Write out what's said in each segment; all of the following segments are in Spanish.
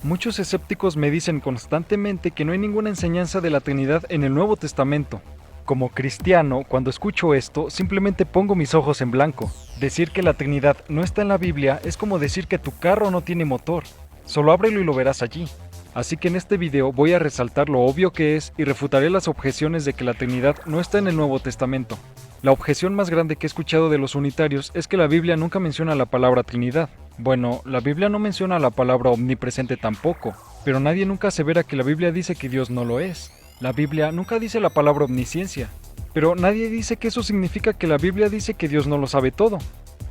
Muchos escépticos me dicen constantemente que no hay ninguna enseñanza de la Trinidad en el Nuevo Testamento. Como cristiano, cuando escucho esto, simplemente pongo mis ojos en blanco. Decir que la Trinidad no está en la Biblia es como decir que tu carro no tiene motor. Solo ábrelo y lo verás allí. Así que en este video voy a resaltar lo obvio que es y refutaré las objeciones de que la Trinidad no está en el Nuevo Testamento. La objeción más grande que he escuchado de los unitarios es que la Biblia nunca menciona la palabra Trinidad. Bueno, la Biblia no menciona la palabra omnipresente tampoco, pero nadie nunca asevera que la Biblia dice que Dios no lo es. La Biblia nunca dice la palabra omnisciencia, pero nadie dice que eso significa que la Biblia dice que Dios no lo sabe todo.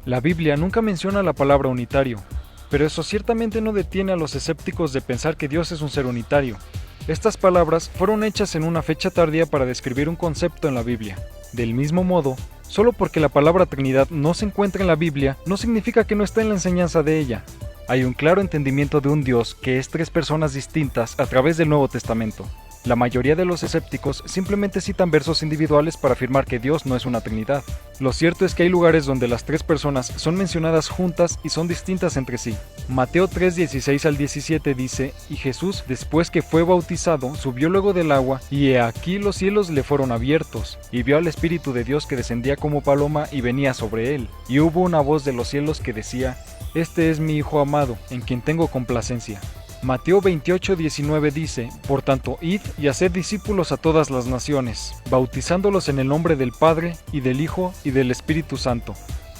La Biblia nunca menciona la palabra unitario, pero eso ciertamente no detiene a los escépticos de pensar que Dios es un ser unitario. Estas palabras fueron hechas en una fecha tardía para describir un concepto en la Biblia. Del mismo modo, solo porque la palabra Trinidad no se encuentra en la Biblia, no significa que no está en la enseñanza de ella. Hay un claro entendimiento de un Dios que es tres personas distintas a través del Nuevo Testamento. La mayoría de los escépticos simplemente citan versos individuales para afirmar que Dios no es una Trinidad. Lo cierto es que hay lugares donde las tres personas son mencionadas juntas y son distintas entre sí. Mateo 3:16 al 17 dice: Y Jesús, después que fue bautizado, subió luego del agua, y he aquí los cielos le fueron abiertos, y vio al Espíritu de Dios que descendía como paloma y venía sobre él. Y hubo una voz de los cielos que decía: Este es mi Hijo amado, en quien tengo complacencia. Mateo 28:19 dice: Por tanto, id y haced discípulos a todas las naciones, bautizándolos en el nombre del Padre, y del Hijo, y del Espíritu Santo.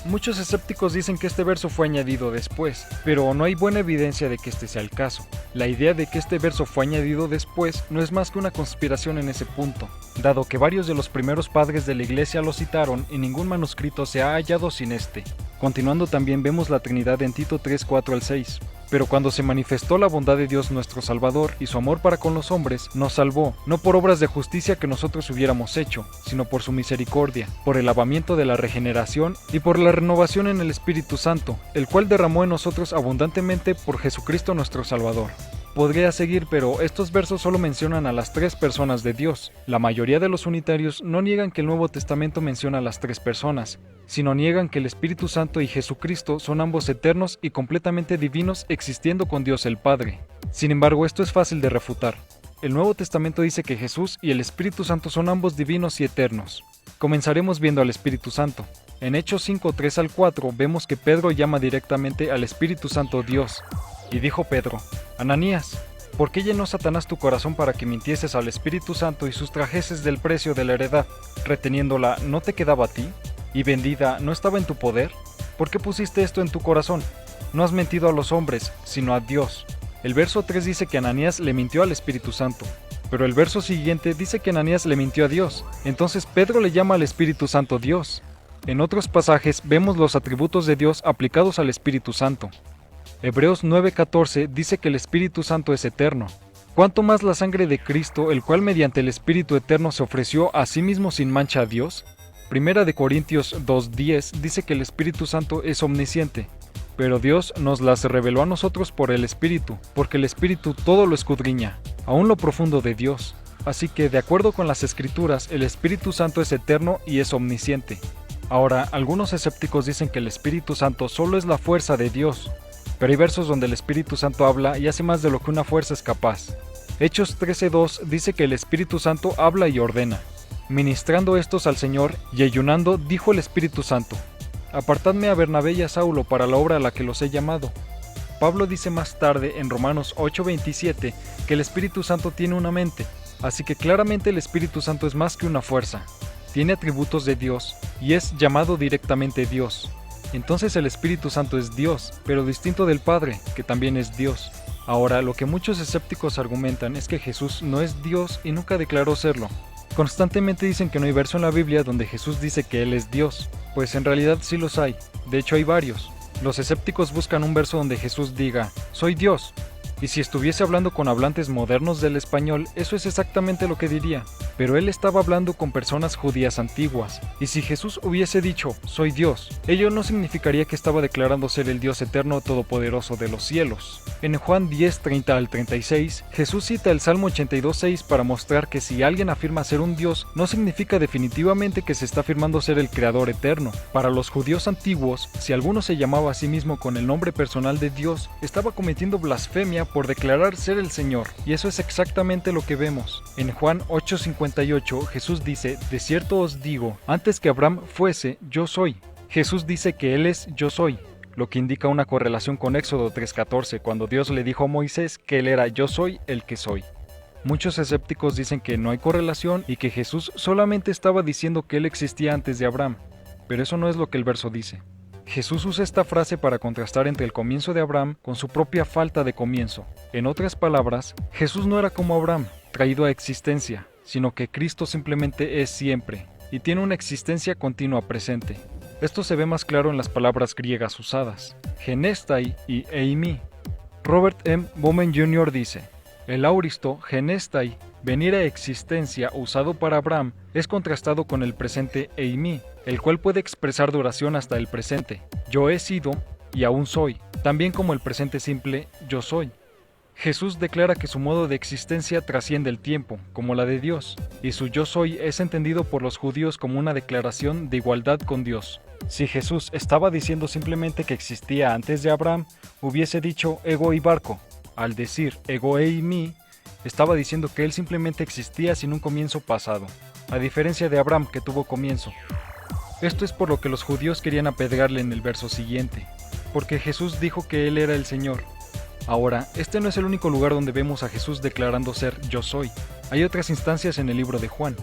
Muchos escépticos dicen que este verso fue añadido después, pero no hay buena evidencia de que este sea el caso. La idea de que este verso fue añadido después no es más que una conspiración en ese punto, dado que varios de los primeros padres de la iglesia lo citaron y ningún manuscrito se ha hallado sin este. Continuando también vemos la Trinidad en Tito 3:4 al 6. Pero cuando se manifestó la bondad de Dios nuestro Salvador y su amor para con los hombres, nos salvó, no por obras de justicia que nosotros hubiéramos hecho, sino por su misericordia, por el lavamiento de la regeneración y por la renovación en el Espíritu Santo, el cual derramó en nosotros abundantemente por Jesucristo nuestro Salvador. Podría seguir, pero estos versos solo mencionan a las tres personas de Dios. La mayoría de los unitarios no niegan que el Nuevo Testamento menciona a las tres personas, sino niegan que el Espíritu Santo y Jesucristo son ambos eternos y completamente divinos existiendo con Dios el Padre. Sin embargo, esto es fácil de refutar. El Nuevo Testamento dice que Jesús y el Espíritu Santo son ambos divinos y eternos. Comenzaremos viendo al Espíritu Santo. En Hechos 5:3 al 4 vemos que Pedro llama directamente al Espíritu Santo Dios. Y dijo Pedro: Ananías, ¿por qué llenó Satanás tu corazón para que mintieses al Espíritu Santo y sustrajeses del precio de la heredad? Reteniéndola, ¿no te quedaba a ti? ¿Y vendida no estaba en tu poder? ¿Por qué pusiste esto en tu corazón? No has mentido a los hombres, sino a Dios. El verso 3 dice que Ananías le mintió al Espíritu Santo, pero el verso siguiente dice que Ananías le mintió a Dios. Entonces Pedro le llama al Espíritu Santo Dios. En otros pasajes vemos los atributos de Dios aplicados al Espíritu Santo. Hebreos 9:14 dice que el Espíritu Santo es eterno. ¿Cuánto más la sangre de Cristo, el cual mediante el Espíritu eterno se ofreció a sí mismo sin mancha a Dios? Primera de Corintios 2:10 dice que el Espíritu Santo es omnisciente, pero Dios nos las reveló a nosotros por el Espíritu, porque el Espíritu todo lo escudriña, aún lo profundo de Dios. Así que, de acuerdo con las Escrituras, el Espíritu Santo es eterno y es omnisciente. Ahora, algunos escépticos dicen que el Espíritu Santo solo es la fuerza de Dios, pero hay versos donde el Espíritu Santo habla y hace más de lo que una fuerza es capaz. Hechos 13:2 dice que el Espíritu Santo habla y ordena. Ministrando estos al Señor y ayunando, dijo el Espíritu Santo: Apartadme a Bernabé y a Saulo para la obra a la que los he llamado. Pablo dice más tarde en Romanos 8:27 que el Espíritu Santo tiene una mente, así que claramente el Espíritu Santo es más que una fuerza. Tiene atributos de Dios y es llamado directamente Dios. Entonces el Espíritu Santo es Dios, pero distinto del Padre, que también es Dios. Ahora, lo que muchos escépticos argumentan es que Jesús no es Dios y nunca declaró serlo. Constantemente dicen que no hay verso en la Biblia donde Jesús dice que Él es Dios, pues en realidad sí los hay, de hecho hay varios. Los escépticos buscan un verso donde Jesús diga: soy Dios, y si estuviese hablando con hablantes modernos del español, eso es exactamente lo que diría: pero él estaba hablando con personas judías antiguas, y si Jesús hubiese dicho, soy Dios, ello no significaría que estaba declarando ser el Dios eterno todopoderoso de los cielos. En Juan 10:30 al 36, Jesús cita el Salmo 82:6 para mostrar que si alguien afirma ser un Dios, no significa definitivamente que se está afirmando ser el Creador eterno. Para los judíos antiguos, si alguno se llamaba a sí mismo con el nombre personal de Dios, estaba cometiendo blasfemia por declarar ser el Señor, y eso es exactamente lo que vemos. En Juan 8:58, Jesús dice, de cierto os digo, antes que Abraham fuese, yo soy. Jesús dice que Él es yo soy, lo que indica una correlación con Éxodo 3:14, cuando Dios le dijo a Moisés que Él era yo soy el que soy. Muchos escépticos dicen que no hay correlación y que Jesús solamente estaba diciendo que Él existía antes de Abraham, pero eso no es lo que el verso dice. Jesús usa esta frase para contrastar entre el comienzo de Abraham con su propia falta de comienzo. En otras palabras, Jesús no era como Abraham, traído a existencia, sino que Cristo simplemente es siempre, y tiene una existencia continua presente. Esto se ve más claro en las palabras griegas usadas, genestai y eimi. Robert M. Bowman Jr. dice, el auristo genestai, venir a existencia usado para Abraham, es contrastado con el presente eimi, el cual puede expresar duración hasta el presente, yo he sido y aún soy, también como el presente simple, yo soy. Jesús declara que su modo de existencia trasciende el tiempo, como la de Dios, y su yo soy es entendido por los judíos como una declaración de igualdad con Dios. Si Jesús estaba diciendo simplemente que existía antes de Abraham, hubiese dicho ego y barco. Al decir ego e mi, estaba diciendo que él simplemente existía sin un comienzo pasado, a diferencia de Abraham que tuvo comienzo. Esto es por lo que los judíos querían apedrearle en el verso siguiente, porque Jesús dijo que él era el Señor. Ahora, este no es el único lugar donde vemos a Jesús declarando ser yo soy. Hay otras instancias en el libro de Juan.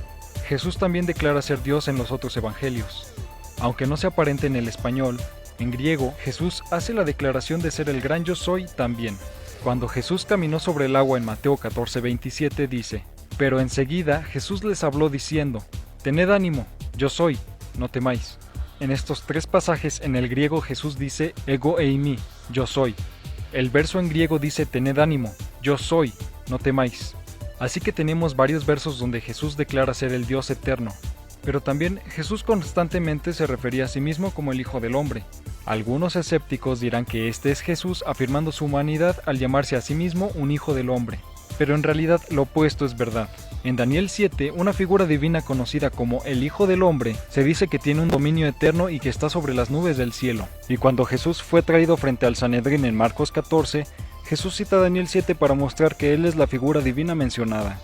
Jesús también declara ser Dios en los otros evangelios. Aunque no se aparente en el español, en griego Jesús hace la declaración de ser el gran yo soy también. Cuando Jesús caminó sobre el agua en Mateo 14:27 dice, pero enseguida Jesús les habló diciendo, tened ánimo, yo soy, no temáis. En estos tres pasajes en el griego Jesús dice ego eimi, yo soy. El verso en griego dice tened ánimo, yo soy, no temáis. Así que tenemos varios versos donde Jesús declara ser el Dios eterno. Pero también Jesús constantemente se refería a sí mismo como el Hijo del Hombre. Algunos escépticos dirán que este es Jesús afirmando su humanidad al llamarse a sí mismo un Hijo del Hombre. Pero en realidad lo opuesto es verdad. En Daniel 7, una figura divina conocida como el Hijo del Hombre, se dice que tiene un dominio eterno y que está sobre las nubes del cielo. Y cuando Jesús fue traído frente al Sanedrín en Marcos 14, Jesús cita Daniel 7 para mostrar que él es la figura divina mencionada.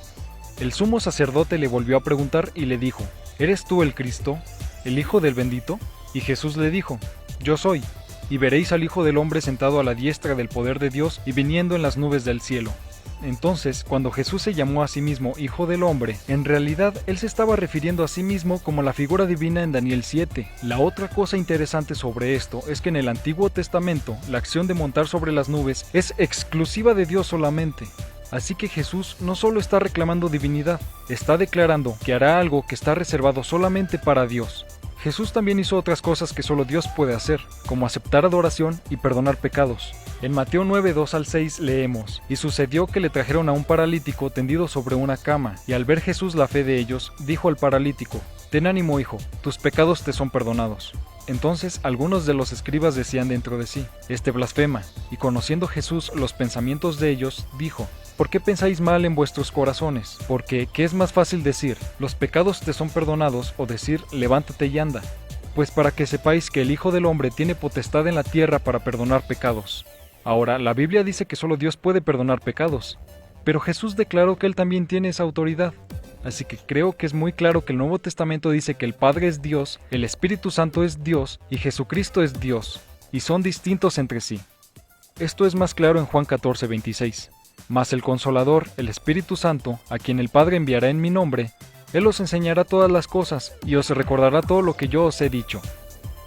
El sumo sacerdote le volvió a preguntar y le dijo, ¿eres tú el Cristo, el Hijo del Bendito? Y Jesús le dijo, yo soy, y veréis al Hijo del Hombre sentado a la diestra del poder de Dios y viniendo en las nubes del cielo. Entonces, cuando Jesús se llamó a sí mismo Hijo del Hombre, en realidad él se estaba refiriendo a sí mismo como la figura divina en Daniel 7. La otra cosa interesante sobre esto es que en el Antiguo Testamento, la acción de montar sobre las nubes es exclusiva de Dios solamente. Así que Jesús no solo está reclamando divinidad, está declarando que hará algo que está reservado solamente para Dios. Jesús también hizo otras cosas que solo Dios puede hacer, como aceptar adoración y perdonar pecados. En Mateo 9:2 al 6 leemos, y sucedió que le trajeron a un paralítico tendido sobre una cama, y al ver Jesús la fe de ellos, dijo al paralítico, ten ánimo hijo, tus pecados te son perdonados. Entonces algunos de los escribas decían dentro de sí, este blasfema, y conociendo Jesús los pensamientos de ellos, dijo, ¿por qué pensáis mal en vuestros corazones? Porque, ¿qué es más fácil decir, los pecados te son perdonados, o decir, levántate y anda? Pues para que sepáis que el Hijo del Hombre tiene potestad en la tierra para perdonar pecados. Ahora, la Biblia dice que solo Dios puede perdonar pecados, pero Jesús declaró que Él también tiene esa autoridad. Así que creo que es muy claro que el Nuevo Testamento dice que el Padre es Dios, el Espíritu Santo es Dios y Jesucristo es Dios, y son distintos entre sí. Esto es más claro en Juan 14:26. Mas el Consolador, el Espíritu Santo, a quien el Padre enviará en mi nombre, Él os enseñará todas las cosas y os recordará todo lo que yo os he dicho.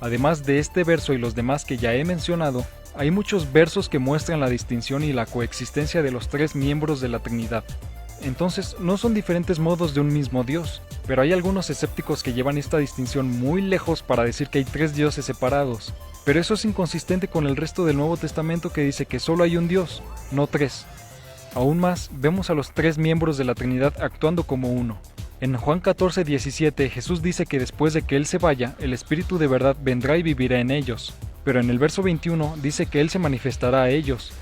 Además de este verso y los demás que ya he mencionado, hay muchos versos que muestran la distinción y la coexistencia de los tres miembros de la Trinidad. Entonces, no son diferentes modos de un mismo Dios, pero hay algunos escépticos que llevan esta distinción muy lejos para decir que hay tres dioses separados. Pero eso es inconsistente con el resto del Nuevo Testamento que dice que solo hay un Dios, no tres. Aún más, vemos a los tres miembros de la Trinidad actuando como uno. En Juan 14:17 Jesús dice que después de que Él se vaya, el Espíritu de verdad vendrá y vivirá en ellos. Pero en el verso 21 dice que Él se manifestará a ellos.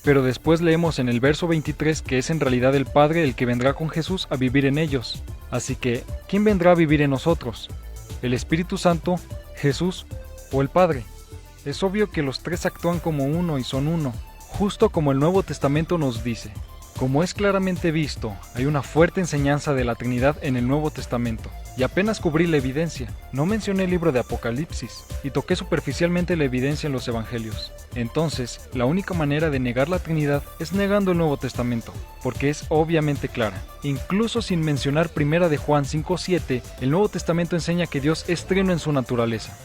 Pero después leemos en el verso 23 que es en realidad el Padre el que vendrá con Jesús a vivir en ellos. Así que, ¿quién vendrá a vivir en nosotros? ¿El Espíritu Santo, Jesús o el Padre? Es obvio que los tres actúan como uno y son uno, justo como el Nuevo Testamento nos dice. Como es claramente visto, hay una fuerte enseñanza de la Trinidad en el Nuevo Testamento, y apenas cubrí la evidencia. No mencioné el libro de Apocalipsis, y toqué superficialmente la evidencia en los Evangelios. Entonces, la única manera de negar la Trinidad es negando el Nuevo Testamento, porque es obviamente clara. Incluso sin mencionar 1 de Juan 5:7, el Nuevo Testamento enseña que Dios es trino en su naturaleza.